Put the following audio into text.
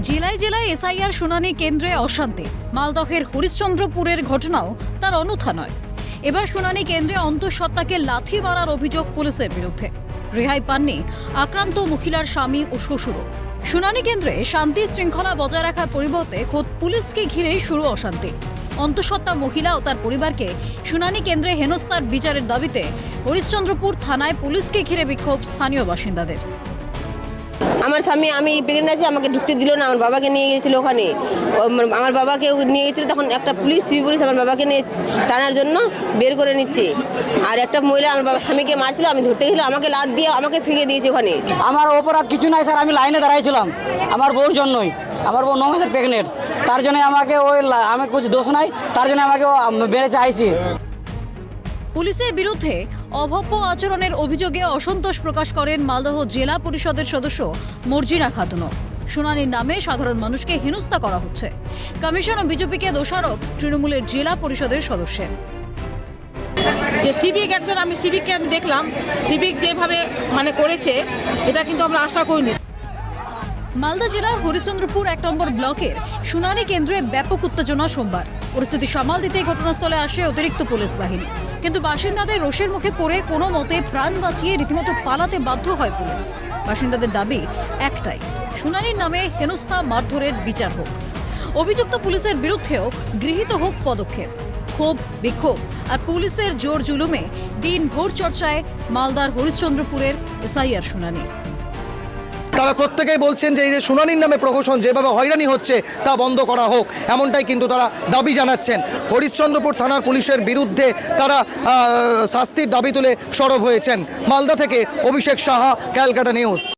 জেলায় জেলায় এসআইআর শুনানি কেন্দ্রে অশান্তি। মালদহের হরিশ্চন্দ্রপুরের ঘটনাও তার অনূঠা নয়। এবার শুনানি কেন্দ্রে অন্তঃসত্ত্বাকে লাথি মারার অভিযোগ পুলিশের বিরুদ্ধে। রেহাই পাননি আক্রান্ত মহিলার স্বামী ও শ্বশুরও। শুনানি কেন্দ্রে শান্তি শৃঙ্খলা বজায় রাখার পরিবর্তে খোদ পুলিশকে ঘিরেই শুরু অশান্তি। অন্তঃসত্ত্বা মহিলা ও তার পরিবারকে শুনানি কেন্দ্রে হেনস্থার বিচারের দাবিতে হরিশ্চন্দ্রপুর থানায় পুলিশকে ঘিরে বিক্ষোভ স্থানীয় বাসিন্দাদের। আমার স্বামী, আমি প্রেগনেন্ট আছি, আমাকে ঢুকতে দিল না। আমার বাবাকে নিয়ে গিয়েছিল ওখানে, আমার বাবাকে নিয়ে গেছিল। তখন একটা সিভি পুলিশ আমার বাবাকে নিয়ে টানার জন্য বের করে নিচ্ছে। আর একটা মহিলা আমার বাবা স্বামীকে মারছিল, আমি ধরতে গেছিলাম, আমাকে লাত দিয়ে আমাকে ফেঁকে দিয়েছে ওখানে। আমার অপরাধ কিছু নাই স্যার, আমি লাইনে দাঁড়াইছিলাম আমার বউর জন্যই। আমার বউ 9 মাসের প্রেগনেন্ট, তার জন্য আমাকে আমি কিছু দোষ নাই, তার জন্য আমাকে বেড়ে চাইছি। পুলিশের বিরুদ্ধে অভব্য আচরণের অভিযোগে অসন্তোষ প্রকাশ করেন মালদহ জেলা পরিষদের সদস্য মর্জিনা খাতুনও। শুনানির নামে সাধারণ মানুষকে হেনস্থা করা হচ্ছে। কমিশন ও বিজেপিকে দোষারোপ তৃণমূলের জেলা পরিষদের সদস্যের। যে সিভিক একজন, আমি সিভিককে দেখলাম, সিভিক যেভাবে করেছে, এটা কিন্তু আমরা আশা করিনি। মালদা জেলার হরিশ্চন্দ্রপুর 1 নম্বর ব্লকের শুনানি কেন্দ্রে ব্যাপক উত্তেজনা সোমবার। পরিস্থিতি সামাল দিতে ঘটনাস্থলে আসে অতিরিক্ত পুলিশ বাহিনী, কিন্তু বাসিন্দাদের রোষের মুখে পড়ে কোনো মতে প্রাণ বাঁচিয়ে রীতিমতো পালাতে বাধ্য হয় পুলিশ। বাসিন্দাদের দাবি একটাই, শুনানির নামে হেনস্থা মারধরের বিচার হোক। অভিযুক্ত পুলিশের বিরুদ্ধেও গৃহীত হোক পদক্ষেপ। ক্ষোভ, বিক্ষোভ আর পুলিশের জোর জুলুমে দিনভর চর্চায় মালদার হরিশ্চন্দ্রপুরের এসআইআর শুনানি। তারা প্রত্যেকেই বলছেন যে এই যে শুনানির নামে প্রহসন যেভাবে হয়রানি হচ্ছে তা বন্ধ করা হোক, এমনটাই কিন্তু তারা দাবি জানাচ্ছেন। হরিশ্চন্দ্রপুর থানার পুলিশের বিরুদ্ধে তারা শাস্তির দাবি তুলে সরব হয়েছেন। মালদা থেকে অভিষেক সাহা, ক্যালকাটা নিউজ।